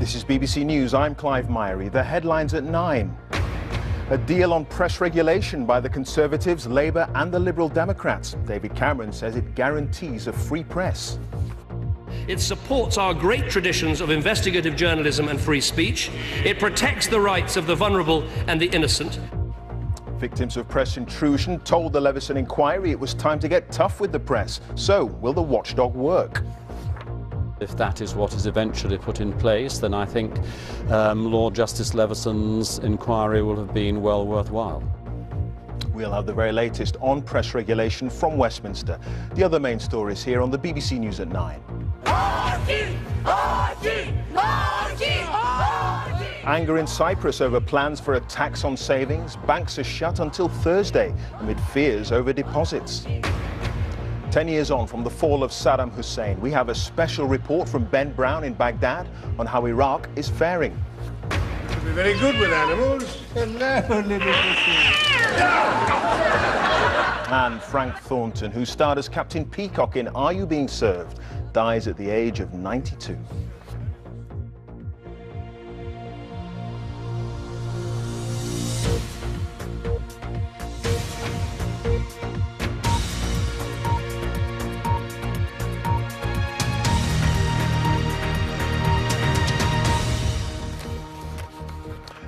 This is BBC News. I'm Clive Myrie. The headlines at 9. A deal on press regulation by the Conservatives, Labour and the Liberal Democrats. David Cameron says it guarantees a free press. It supports our great traditions of investigative journalism and free speech. It protects the rights of the vulnerable and the innocent. Victims of press intrusion told the Leveson inquiry it was time to get tough with the press. So, will the watchdog work? If that is what is eventually put in place, then I think Lord Justice Leveson's inquiry will have been well worthwhile. We'll have the very latest on press regulation from Westminster. The other main stories here on the BBC News at 9. Anger in Cyprus over plans for a tax on savings. Banks are shut until Thursday amid fears over deposits. 10 years on from the fall of Saddam Hussein, we have a special report from Ben Brown in Baghdad on how Iraq is faring. You'll be very good with animals. Hello, little pussy. And Frank Thornton, who starred as Captain Peacock in Are You Being Served, dies at the age of 92.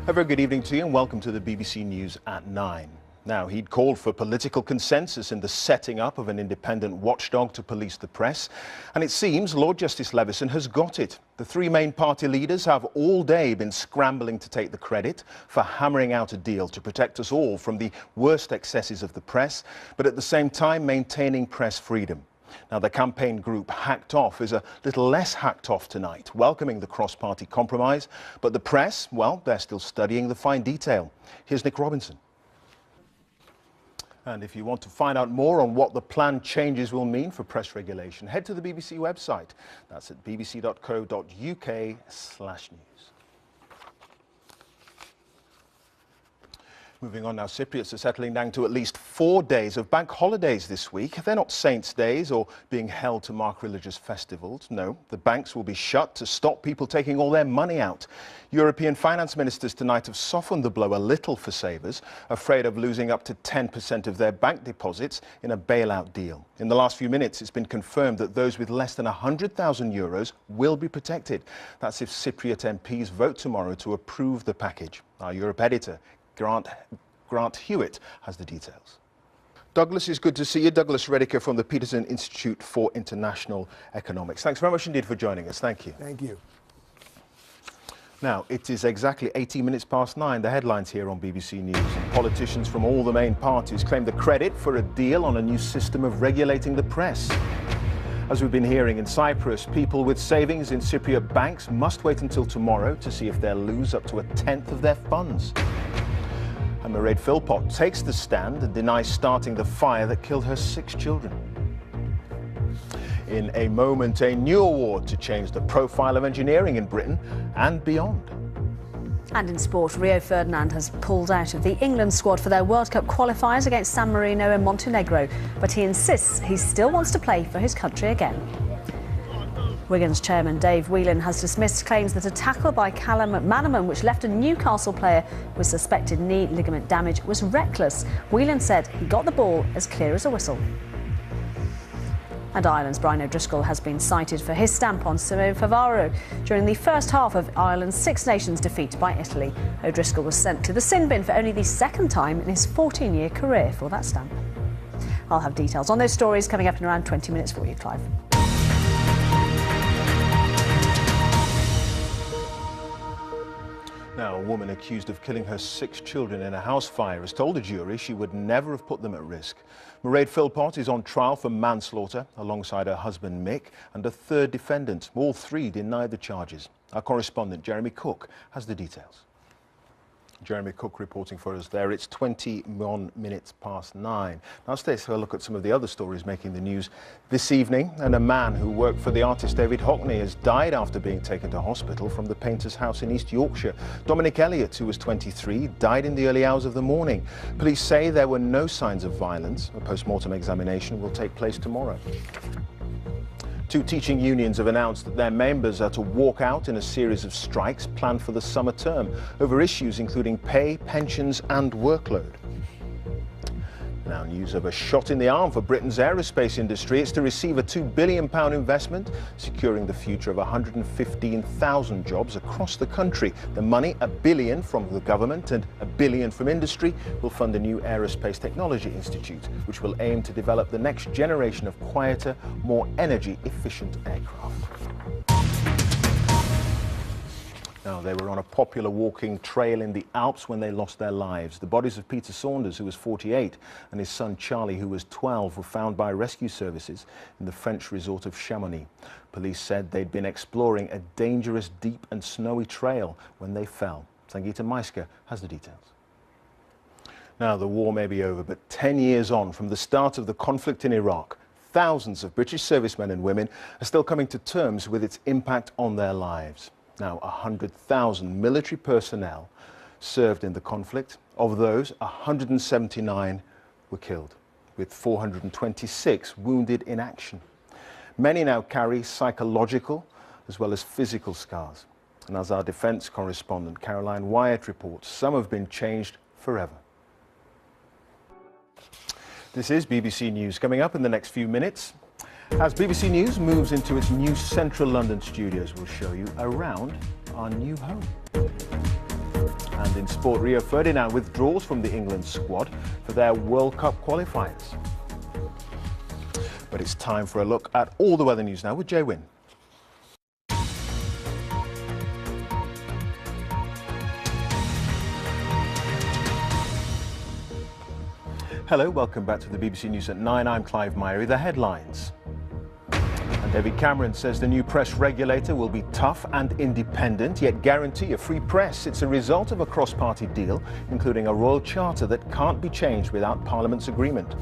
A very good evening to you and welcome to the BBC News at 9. Now, he'd called for political consensus in the setting up of an independent watchdog to police the press, and it seems Lord Justice Leveson has got it. The three main party leaders have all day been scrambling to take the credit for hammering out a deal to protect us all from the worst excesses of the press, but at the same time maintaining press freedom. Now, the campaign group Hacked Off is a little less hacked off tonight, welcoming the cross-party compromise. But the press, well, they're still studying the fine detail. Here's Nick Robinson. And if you want to find out more on what the planned changes will mean for press regulation, head to the BBC website. That's at bbc.co.uk/news. Moving on now, Cypriots are settling down to at least 4 days of bank holidays this week. They're not saints' days or being held to mark religious festivals. No, the banks will be shut to stop people taking all their money out. European finance ministers tonight have softened the blow a little for savers, afraid of losing up to 10% of their bank deposits in a bailout deal. In the last few minutes, it's been confirmed that those with less than €100,000 will be protected. That's if Cypriot MPs vote tomorrow to approve the package. Our Europe editor, Grant Hewitt, has the details. Douglas, it's good to see you. Douglas Rediker from the Peterson Institute for International Economics. Thanks very much indeed for joining us. Thank you. Thank you. Now, it is exactly 18 minutes past 9. The headlines here on BBC News. And politicians from all the main parties claim the credit for a deal on a new system of regulating the press. As we've been hearing in Cyprus, people with savings in Cypriot banks must wait until tomorrow to see if they'll lose up to a tenth of their funds. And Mairead Philpott takes the stand and denies starting the fire that killed her 6 children. In a moment, a new award to change the profile of engineering in Britain and beyond. And in sport, Rio Ferdinand has pulled out of the England squad for their World Cup qualifiers against San Marino and Montenegro, but he insists he still wants to play for his country again. Wigan's chairman Dave Whelan has dismissed claims that a tackle by Callum McManaman, which left a Newcastle player with suspected knee ligament damage, was reckless. Whelan said he got the ball as clear as a whistle. And Ireland's Brian O'Driscoll has been cited for his stamp on Simone Favaro during the first half of Ireland's Six Nations defeat by Italy. O'Driscoll was sent to the sin bin for only the second time in his 14-year career for that stamp. I'll have details on those stories coming up in around 20 minutes for you, Clive. Now, a woman accused of killing her 6 children in a house fire has told a jury she would never have put them at risk. Mairead Philpott is on trial for manslaughter alongside her husband Mick and a third defendant. All 3 denied the charges. Our correspondent Jeremy Cook has the details. Jeremy Cook reporting for us there. It's 21 minutes past 9. Now let's take a look at some of the other stories making the news this evening. And a man who worked for the artist David Hockney has died after being taken to hospital from the painter's house in East Yorkshire. Dominic Elliott, who was 23, died in the early hours of the morning. Police say there were no signs of violence. A post-mortem examination will take place tomorrow. Two teaching unions have announced that their members are to walk out in a series of strikes planned for the summer term over issues including pay, pensions and workload. Now, news of a shot in the arm for Britain's aerospace industry. It's to receive a £2 billion investment, securing the future of 115,000 jobs across the country. The money, £1 billion from the government and £1 billion from industry, will fund a new aerospace technology institute, which will aim to develop the next generation of quieter, more energy-efficient aircraft. Now, they were on a popular walking trail in the Alps when they lost their lives. The bodies of Peter Saunders, who was 48, and his son Charlie, who was 12, were found by rescue services in the French resort of Chamonix. Police said they'd been exploring a dangerous, deep and snowy trail when they fell. Sangeeta Maiska has the details. Now, the war may be over, but 10 years on from the start of the conflict in Iraq, thousands of British servicemen and women are still coming to terms with its impact on their lives. Now, 100,000 military personnel served in the conflict. Of those, 179 were killed, with 426 wounded in action. Many now carry psychological as well as physical scars. And as our defence correspondent Caroline Wyatt reports, some have been changed forever. This is BBC News. Coming up in the next few minutes, as BBC News moves into its new central London studios, we'll show you around our new home. And in sport, Rio Ferdinand withdraws from the England squad for their World Cup qualifiers. But it's time for a look at all the weather news now with Jay Wynn. Hello, welcome back to the BBC News at 9. I'm Clive Myrie. The headlines. And David Cameron says the new press regulator will be tough and independent, yet guarantee a free press. It's a result of a cross-party deal, including a royal charter that can't be changed without Parliament's agreement.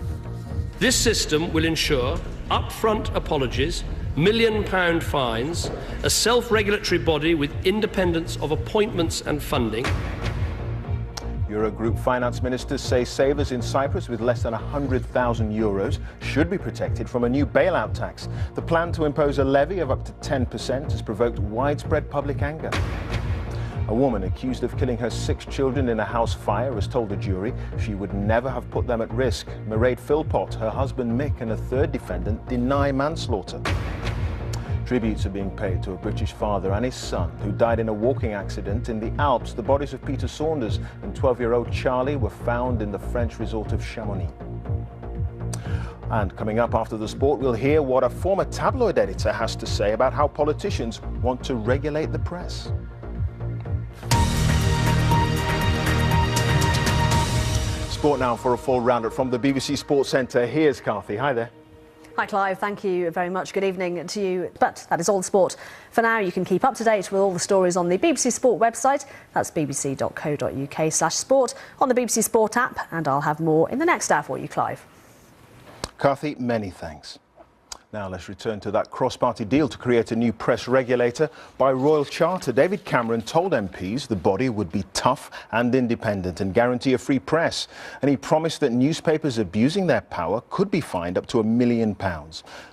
This system will ensure upfront apologies, £1 million fines, a self-regulatory body with independence of appointments and funding. Eurogroup finance ministers say savers in Cyprus with less than €100,000 should be protected from a new bailout tax. The plan to impose a levy of up to 10% has provoked widespread public anger. A woman accused of killing her 6 children in a house fire has told the jury she would never have put them at risk. Mairead Philpott, her husband Mick and a third defendant deny manslaughter. Tributes are being paid to a British father and his son who died in a walking accident in the Alps. The bodies of Peter Saunders and 12-year-old Charlie were found in the French resort of Chamonix. And coming up after the sport, we'll hear what a former tabloid editor has to say about how politicians want to regulate the press. Sport now for a full roundup from the BBC Sports Centre. Here's Carthy. Hi there. Hi Clive, thank you very much. Good evening to you. But that is all the sport. For now, you can keep up to date with all the stories on the BBC Sport website. That's bbc.co.uk/sport, on the BBC Sport app, and I'll have more in the next hour for you, Clive. Carthy, many thanks. Now let's return to that cross-party deal to create a new press regulator by royal charter. David Cameron told MPs the body would be tough and independent and guarantee a free press. And he promised that newspapers abusing their power could be fined up to £1 million.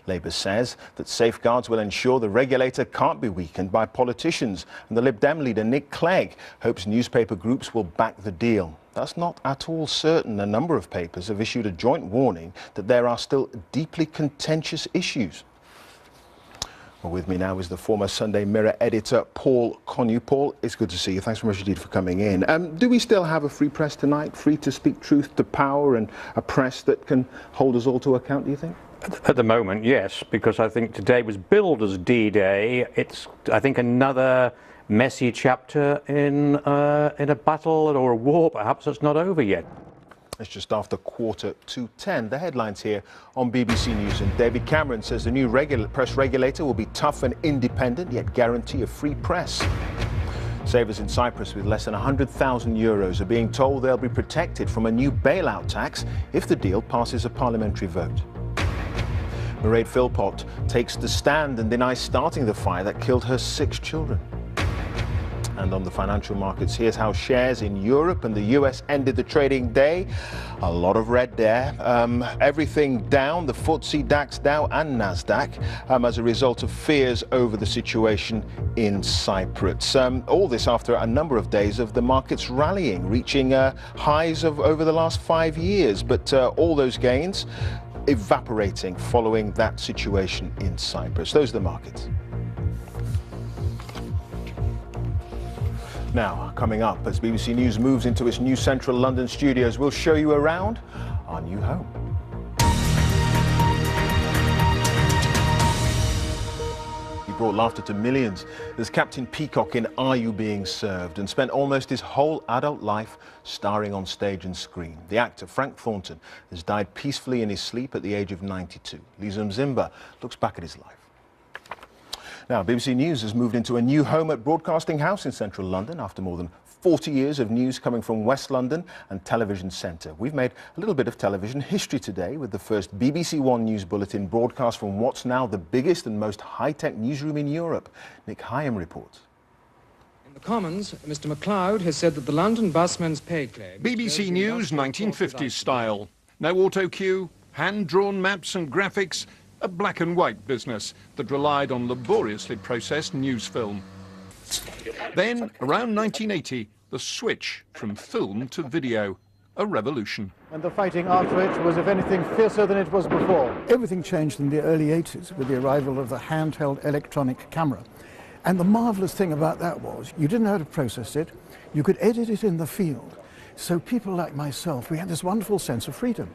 Labour says that safeguards will ensure the regulator can't be weakened by politicians. And the Lib Dem leader Nick Clegg hopes newspaper groups will back the deal. That's not at all certain. A number of papers have issued a joint warning that there are still deeply contentious issues. Well, with me now is the former Sunday Mirror editor, Paul Connew. Paul, it's good to see you. Thanks very much indeed for coming in. Do we still have a free press tonight, free to speak truth to power, and a press that can hold us all to account, do you think? At the moment, yes, because I think today was billed as D-Day. It's, I think, another messy chapter in a battle or a war, perhaps, that's not over yet. It's just after 9:45. The headlines here on BBC News. And David Cameron says the new press regulator will be tough and independent, yet guarantee a free press. Savers in Cyprus with less than €100,000 are being told they'll be protected from a new bailout tax if the deal passes a parliamentary vote. Mairead Philpott takes the stand and denies starting the fire that killed her 6 children. And on the financial markets, here's how shares in Europe and the US ended the trading day. A lot of red there. Everything down, the FTSE, DAX, Dow and NASDAQ as a result of fears over the situation in Cyprus. All this after a number of days of the markets rallying, reaching highs of over the last 5 years. But all those gains evaporating following that situation in Cyprus. Those are the markets. Now, coming up, as BBC News moves into its new central London studios, we'll show you around our new home. He brought laughter to millions as Captain Peacock in Are You Being Served, and spent almost his whole adult life starring on stage and screen. The actor Frank Thornton has died peacefully in his sleep at the age of 92. Lisa Mzimba looks back at his life. Now, BBC News has moved into a new home at Broadcasting House in central London after more than 40 years of news coming from West London and Television Centre. We've made a little bit of television history today with the first BBC One News Bulletin broadcast from what's now the biggest and most high-tech newsroom in Europe. Nick Hyam reports. In the Commons, Mr MacLeod has said that the London busman's pay claim... BBC News 1950s style. No auto cue, hand-drawn maps and graphics, a black and white business that relied on laboriously processed news film. Then, around 1980, the switch from film to video, a revolution. And the fighting after it was, if anything, fiercer than it was before. Everything changed in the early 80s with the arrival of the handheld electronic camera. And the marvellous thing about that was you didn't know how to process it, you could edit it in the field. So people like myself, we had this wonderful sense of freedom.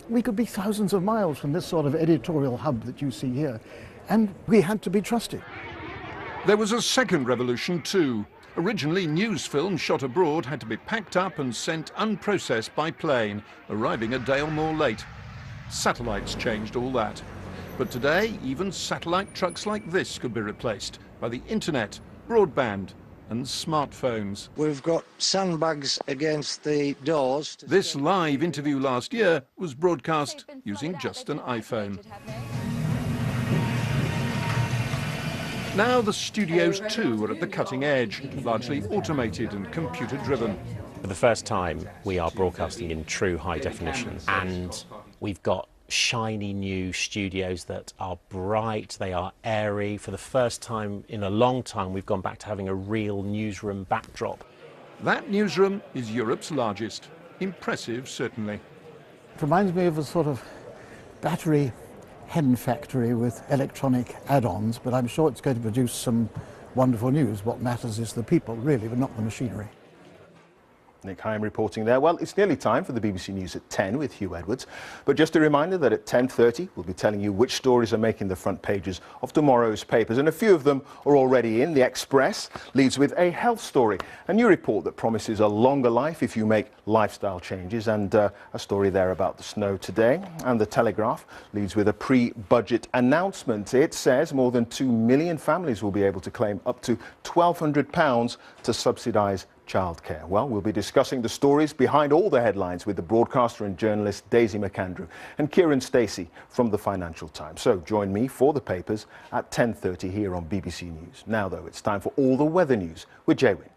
We could be thousands of miles from this sort of editorial hub that you see here, and we had to be trusted. There was a second revolution too. Originally, news film shot abroad had to be packed up and sent unprocessed by plane, arriving a day or more late. Satellites changed all that. But today, even satellite trucks like this could be replaced by the internet, broadband and smartphones. We've got sandbags against the doors. This live interview last year was broadcast using just an iPhone. Now the studios too are at the cutting edge, largely automated and computer-driven. For the first time, we are broadcasting in true high definition, and we've got shiny new studios that are bright, they are airy. For the first time in a long time, we've gone back to having a real newsroom backdrop. That newsroom is Europe's largest. Impressive, certainly. It reminds me of a sort of battery hen factory with electronic add-ons, but I'm sure it's going to produce some wonderful news. What matters is the people, really, but not the machinery. Nick Hyam reporting there. Well, it's nearly time for the BBC News at 10 with Hugh Edwards. But just a reminder that at 10:30 we'll be telling you which stories are making the front pages of tomorrow's papers. And a few of them are already in. The Express leads with a health story, a new report that promises a longer life if you make lifestyle changes, and a story there about the snow today. And the Telegraph leads with a pre-budget announcement. It says more than 2 million families will be able to claim up to £1,200 to subsidise childcare. Well, we'll be discussing the stories behind all the headlines with the broadcaster and journalist Daisy McAndrew and Kieran Stacey from the Financial Times. So join me for the papers at 10:30 here on BBC News. Now, though, it's time for all the weather news with Jay Wynn.